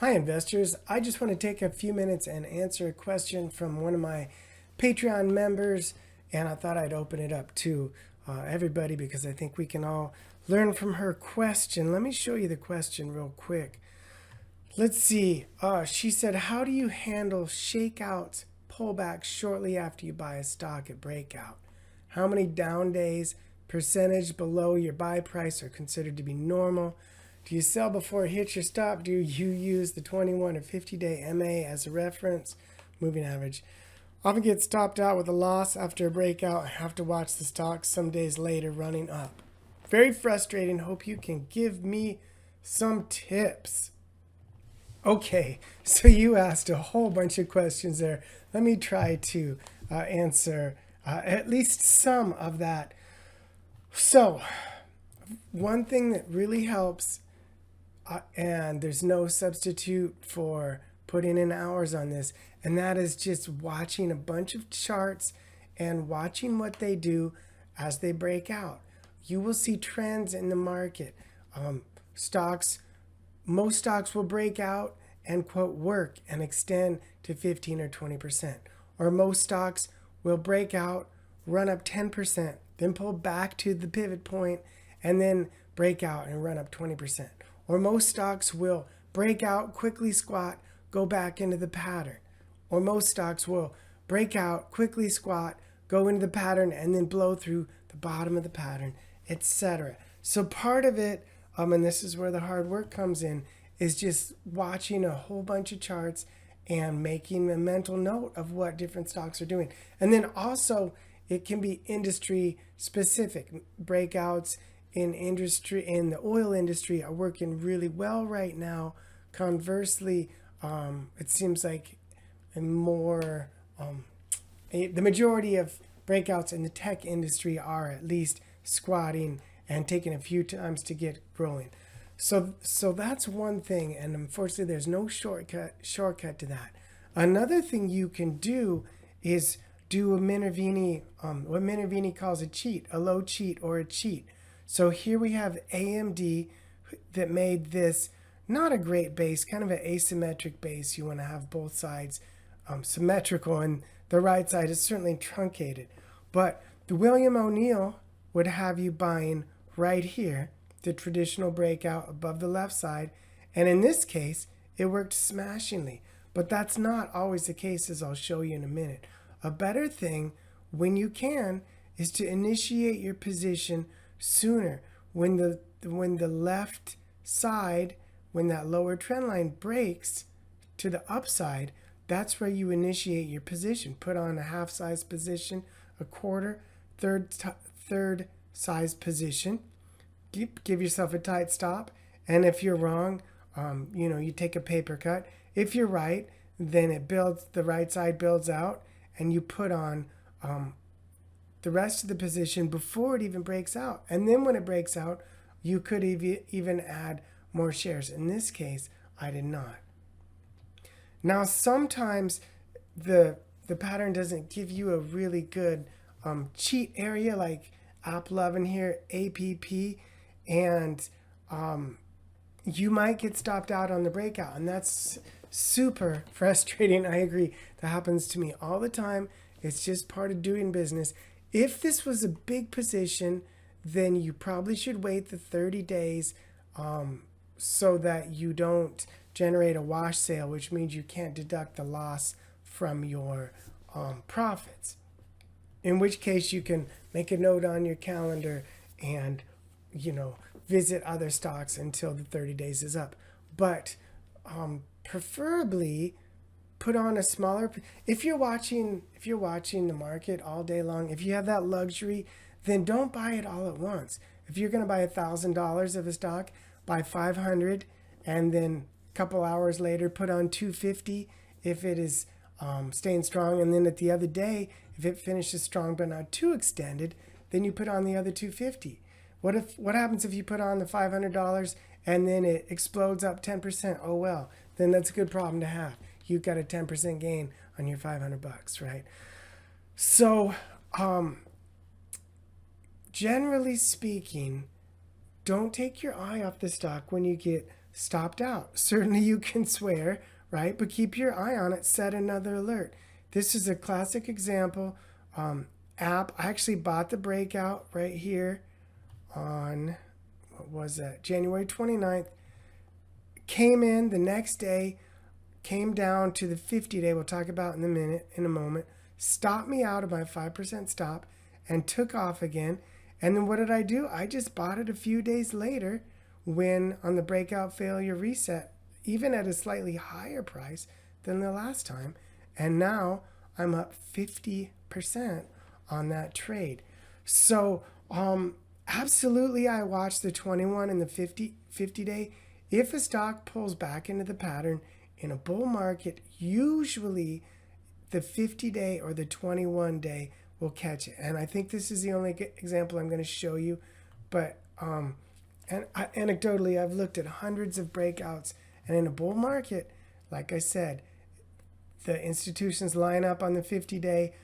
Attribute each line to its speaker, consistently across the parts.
Speaker 1: Hi investors, I just want to take a few minutes and answer a question from one of my Patreon members, and I thought I'd open it up to everybody because I think we can all learn from her question. Let me show you the question real quick. Let's see. She said, how do you handle shakeouts, pullbacks shortly after you buy a stock at breakout? How many down days, percentage below your buy price are considered to be normal? Do you sell before it hits your stop? Do you use the 21 or 50-day MA as a reference? Moving average. Often get stopped out with a loss after a breakout. I have to watch the stock some days later running up. Very frustrating. Hope you can give me some tips. Okay, so you asked a whole bunch of questions there. Let me try to answer at least some of that. So, one thing that really helps, and there's no substitute for putting in hours on this, and that is just watching a bunch of charts and watching what they do as they break out. You will see trends in the market. Most stocks will break out and quote work and extend to 15 or 20%. Or most stocks will break out, run up 10%, then pull back to the pivot point, and then break out and run up 20%. Or most stocks will break out, quickly squat, go back into the pattern. Or most stocks will break out, quickly squat, go into the pattern, and then blow through the bottom of the pattern, etc. So part of it, and this is where the hard work comes in, is just watching a whole bunch of charts and making a mental note of what different stocks are doing. And then also, it can be industry specific. Breakouts in the oil industry are working really well right now. Conversely, it seems like the majority of breakouts in the tech industry are at least squatting and taking a few times to get rolling. So that's one thing, and unfortunately there's no shortcut to that. Another thing you can do is do a Minervini, what Minervini calls a cheat, a low cheat or a cheat. So here we have AMD that made this not a great base, kind of an asymmetric base. You want to have both sides symmetrical, and the right side is certainly truncated. But the William O'Neill would have you buying right here, the traditional breakout above the left side. And in this case, it worked smashingly. But that's not always the case, as I'll show you in a minute. A better thing, when you can, is to initiate your position sooner. When the left side, when that lower trend line breaks to the upside, that's where you initiate your position. Put on a half size position, a quarter, third size position. Give yourself a tight stop. And if you're wrong, you take a paper cut. If you're right, then the right side builds out, and you put on the rest of the position before it even breaks out. And then when it breaks out, you could even add more shares. In this case, I did not. Now, sometimes the pattern doesn't give you a really good cheat area, like 𝐴𝐵 here, APP, and you might get stopped out on the breakout, and that's super frustrating. I agree. That happens to me all the time. It's just part of doing business. If this was a big position, then you probably should wait the 30 days so that you don't generate a wash sale, which means you can't deduct the loss from your profits. In which case you can make a note on your calendar and visit other stocks until the 30 days is up. But preferably put on a smaller, if you're watching the market all day long, if you have that luxury, then don't buy it all at once. If you're going to buy $1,000 of a stock, buy 500, and then a couple hours later put on 250 if it is staying strong, and then at the other day, if it finishes strong but not too extended, then you put on the other 250. What happens if you put on the $500 and then it explodes up 10%? Oh well, then that's a good problem to have. You've got a 10% gain on your $500, right? So, generally speaking, don't take your eye off the stock when you get stopped out. Certainly you can swear, right? But keep your eye on it. Set another alert. This is a classic example. App. I actually bought the breakout right here on, what was that? January 29th. Came in the next day, came down to the 50-day. We'll talk about in a moment. Stopped me out of my 5% stop and took off again. And then what did I do? I just bought it a few days later when on the breakout failure reset, even at a slightly higher price than the last time. And now I'm up 50% on that trade. So absolutely, I watch the 21 and the 50-day. If a stock pulls back into the pattern in a bull market, usually the 50-day or the 21-day will catch it. And I think this is the only example I'm going to show you. But anecdotally, I've looked at hundreds of breakouts. And in a bull market, like I said, the institutions line up on the 50-day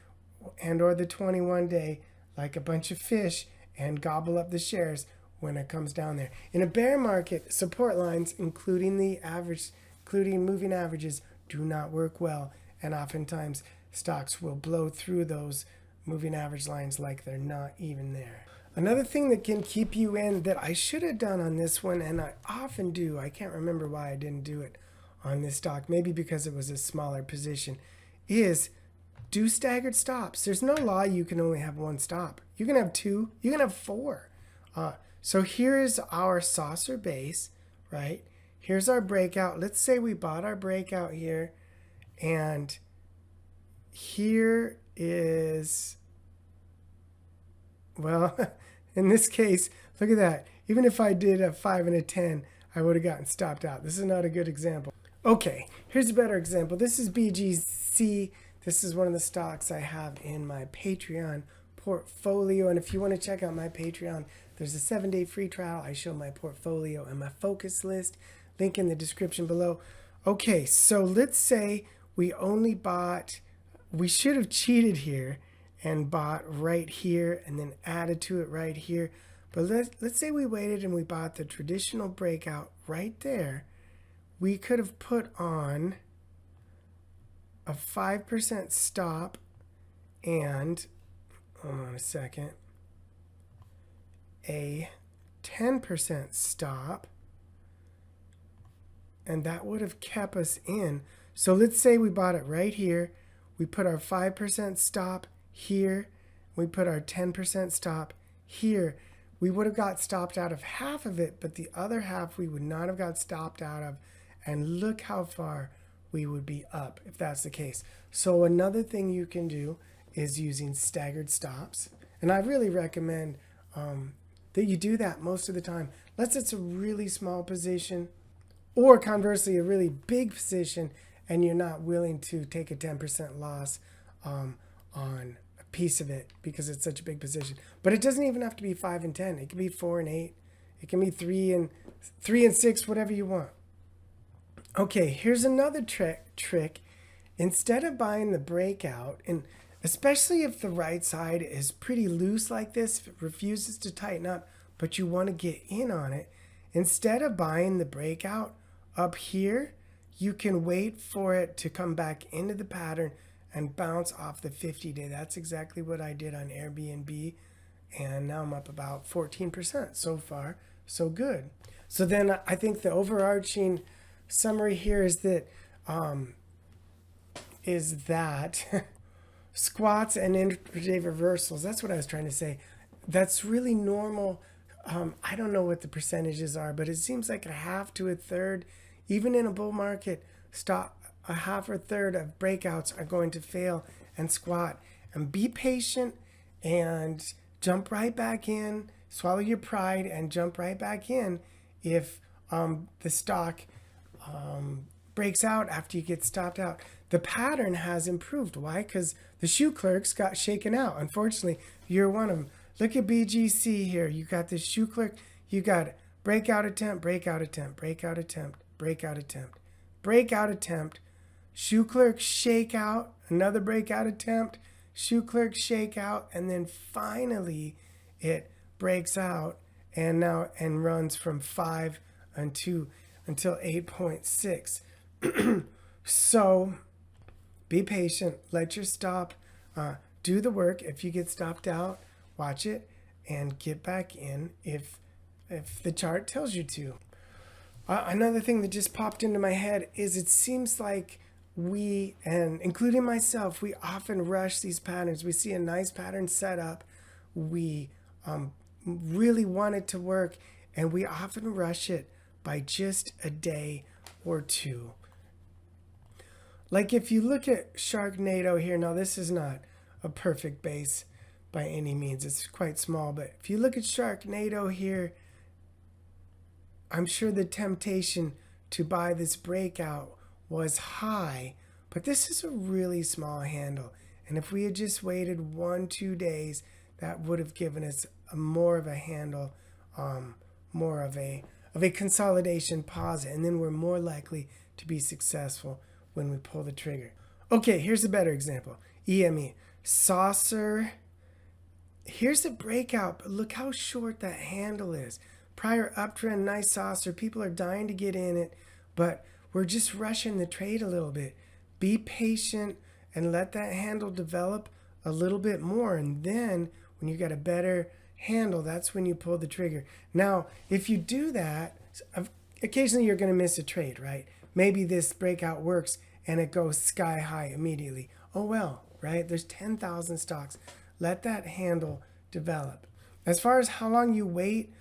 Speaker 1: and or the 21-day like a bunch of fish and gobble up the shares when it comes down there. In a bear market, support lines, including moving averages, do not work well. And oftentimes, stocks will blow through those moving average lines like they're not even there. Another thing that can keep you in that I should have done on this one, and I often do, I can't remember why I didn't do it on this stock, maybe because it was a smaller position, is do staggered stops. There's no law you can only have one stop. You can have two, you can have four. So here's our saucer base, right? Here's our breakout. Let's say we bought our breakout here, and here is, well, in this case, look at that. Even if I did a 5 and a 10, I would have gotten stopped out. This is not a good example. Okay, here's a better example. This is BGC. This is one of the stocks I have in my Patreon portfolio. And if you want to check out my Patreon, there's a 7-day free trial. I show my portfolio and my focus list. Link in the description below. Okay, so let's say we only bought, we should have cheated here and bought right here and then added to it right here. But let's say we waited and we bought the traditional breakout right there. We could have put on a 5% stop and, hold on a second, a 10% stop, and that would have kept us in. So let's say we bought it right here. We put our 5% stop here. We put our 10% stop here. We would have got stopped out of half of it, but the other half we would not have got stopped out of. And look how far we would be up if that's the case. So another thing you can do is using staggered stops. And I really recommend that you do that most of the time. Unless it's a really small position, or conversely, a really big position, and you're not willing to take a 10% loss on a piece of it because it's such a big position. But it doesn't even have to be 5 and 10. It can be 4 and 8. It can be 3 and 6, whatever you want. Okay, here's another trick. Instead of buying the breakout, and especially if the right side is pretty loose like this, if it refuses to tighten up, but you want to get in on it, instead of buying the breakout up here, you can wait for it to come back into the pattern and bounce off the 50-day. That's exactly what I did on Airbnb, and now I'm up about 14%. So far, so good. So then I think the overarching summary here is that squats and intraday reversals, that's what I was trying to say. That's really normal. I don't know what the percentages are, but it seems like a half to a third, even in a bull market, a half or third of breakouts are going to fail and squat. And be patient and jump right back in, swallow your pride and jump right back in if the stock breaks out after you get stopped out. The pattern has improved. Why? Because the shoe clerks got shaken out. Unfortunately, you're one of them. Look at BGC here. You got this shoe clerk. You got breakout attempt, breakout attempt, breakout attempt, breakout attempt, breakout attempt, shoe clerk shakeout, another breakout attempt, shoe clerk shakeout, and then finally it breaks out and runs from 5 and 2. until 8.6. So be patient, let your stop do the work. If you get stopped out, watch it and get back in if the chart tells you to. Another thing that just popped into my head is it seems like we, and including myself, we often rush these patterns. We see a nice pattern set up, we really want it to work, and we often rush it by just a day or two. Like if you look at Sharknado here, now this is not a perfect base by any means, it's quite small, but if you look at Sharknado here, I'm sure the temptation to buy this breakout was high, but this is a really small handle. And if we had just waited 1-2 days, that would have given us more of a handle, more of a consolidation pause, and then we're more likely to be successful when we pull the trigger. Okay, here's a better example. EME, saucer. Here's a breakout, but look how short that handle is. Prior uptrend, nice saucer. People are dying to get in it, but we're just rushing the trade a little bit. Be patient and let that handle develop a little bit more. And then when you got a better handle, that's when you pull the trigger. Now, if you do that, occasionally you're going to miss a trade, right? Maybe this breakout works and it goes sky high immediately. Oh well, right? There's 10,000 stocks. Let that handle develop. As far as how long you wait,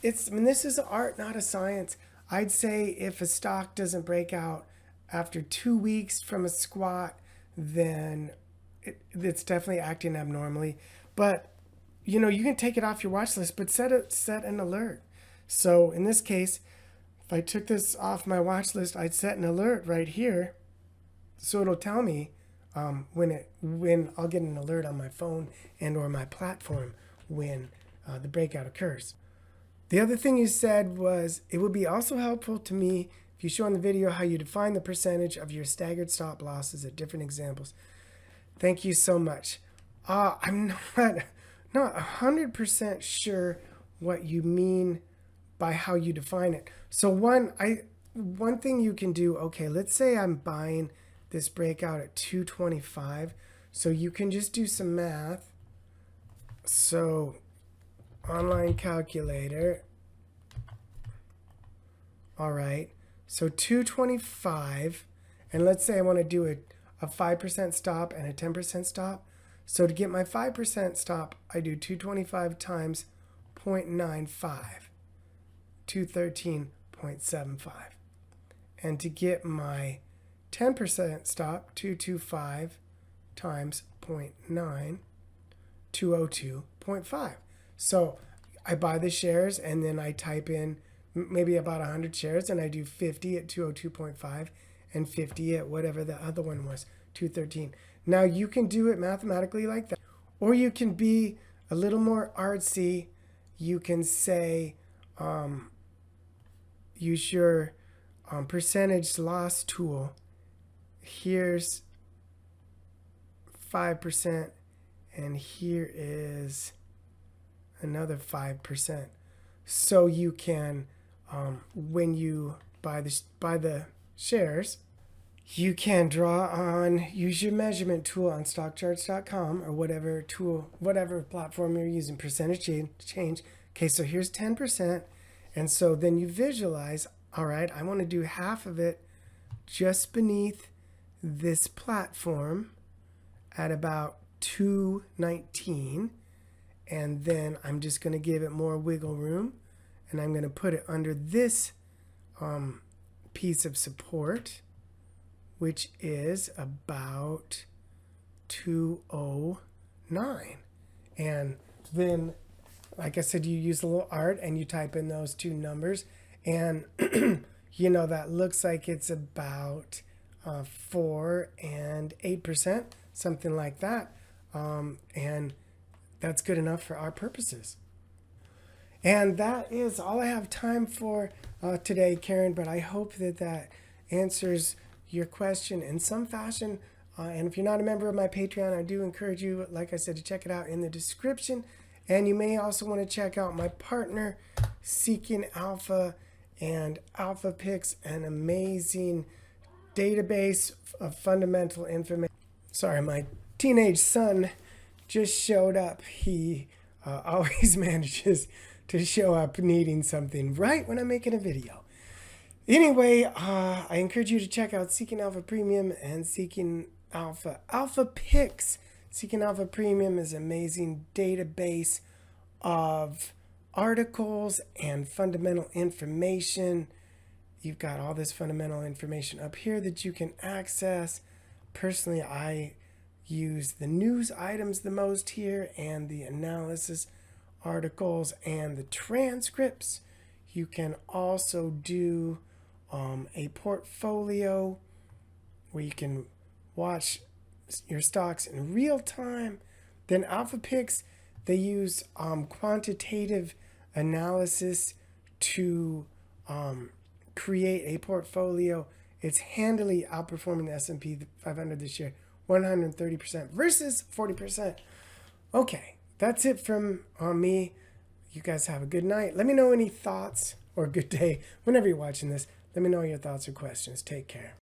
Speaker 1: this is an art, not a science. I'd say if a stock doesn't break out after 2 weeks from a squat, then it's definitely acting abnormally. But you can take it off your watch list, but set an alert. So in this case, if I took this off my watch list, I'd set an alert right here, so it'll tell me when I'll get an alert on my phone and or my platform when the breakout occurs. The other thing you said was it would be also helpful to me if you show in the video how you define the percentage of your staggered stop losses at different examples. Thank you so much. I'm not 100% sure what you mean by how you define it. So one thing you can do, okay, let's say I'm buying this breakout at 225. So you can just do some math. So online calculator. All right. So 225. And let's say I want to do a 5% stop and a 10% stop. So to get my 5% stop, I do 225 times 0.95, 213.75. And to get my 10% stop, 225 times 0.9, 202.5. So I buy the shares and then I type in maybe about 100 shares and I do 50 at 202.5 and 50 at whatever the other one was, 213. Now you can do it mathematically like that, or you can be a little more artsy. You can say, use your percentage loss tool. Here's 5% and here is another 5%. So you can, when you buy the shares, you can use your measurement tool on stockcharts.com or whatever platform you're using, percentage change. Okay, so here's 10%. And so then you visualize, all right, I want to do half of it just beneath this platform at about 219. And then I'm just going to give it more wiggle room. And I'm going to put it under this piece of support, which is about 209. And then, like I said, you use a little art and you type in those two numbers. And, that looks like it's about 4 and 8%, something like that. And that's good enough for our purposes. And that is all I have time for today, Karen, but I hope that answers your question in some fashion. And if you're not a member of my Patreon, I do encourage you, like I said, to check it out in the description. And you may also want to check out my partner, Seeking Alpha, And 𝗕-𝐵𝐶, an amazing database of fundamental information. Sorry, my teenage son just showed up. He always manages to show up needing something right when I'm making a video. Anyway, I encourage you to check out Seeking Alpha Premium and Seeking Alpha. 𝗕-𝐵𝐶. Seeking Alpha Premium is an amazing database of articles and fundamental information. You've got all this fundamental information up here that you can access. Personally, I use the news items the most here, and the analysis articles and the transcripts. You can also do a portfolio where you can watch your stocks in real time. Then 𝗕-𝐵𝐶, they use quantitative analysis to create a portfolio. It's handily outperforming the S&P 500 this year, 130% versus 40%. Okay, that's it from me. You guys have a good night. Let me know any thoughts, or good day, whenever you're watching this. Let me know your thoughts or questions. Take care.